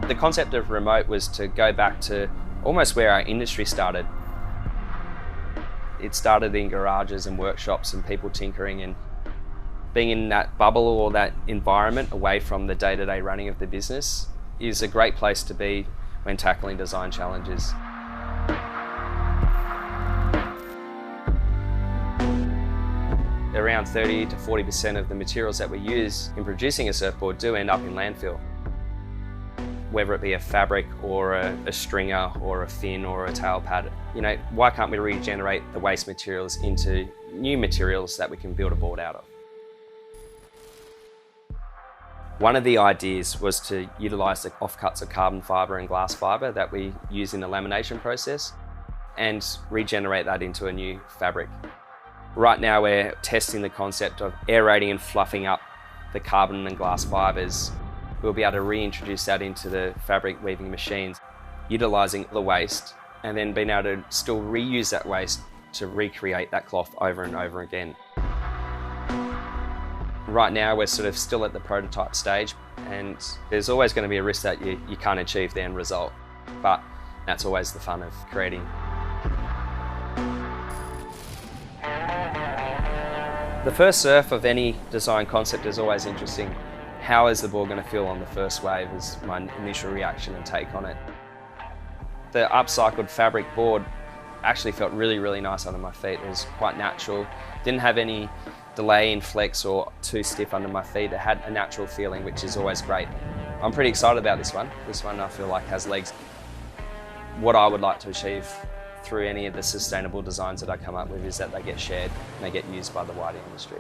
The concept of remote was to go back to almost where our industry started. It started in garages and workshops and people tinkering, and being in that bubble or that environment away from the day-to-day running of the business is a great place to be when tackling design challenges. Around 30 to 40% of the materials that we use in producing a surfboard do end up in landfill. Whether it be a fabric or a stringer or a fin or a tail pad, why can't we regenerate the waste materials into new materials that we can build a board out of? One of the ideas was to utilise the offcuts of carbon fibre and glass fibre that we use in the lamination process and regenerate that into a new fabric. Right now we're testing the concept of aerating and fluffing up the carbon and glass fibres. We'll be able to reintroduce that into the fabric weaving machines, utilising the waste and then being able to still reuse that waste to recreate that cloth over and over again. Right now we're sort of still at the prototype stage, and there's always going to be a risk that you can't achieve the end result, but that's always the fun of creating. The first surf of any design concept is always interesting. How is the board going to feel on the first wave is my initial reaction and take on it. The upcycled fabric board actually felt really, really nice under my feet. It was quite natural. Didn't have any delay in flex or too stiff under my feet. It had a natural feeling, which is always great. I'm pretty excited about this one. This one I feel like has legs. What I would like to achieve through any of the sustainable designs that I come up with is that they get shared and they get used by the wider industry.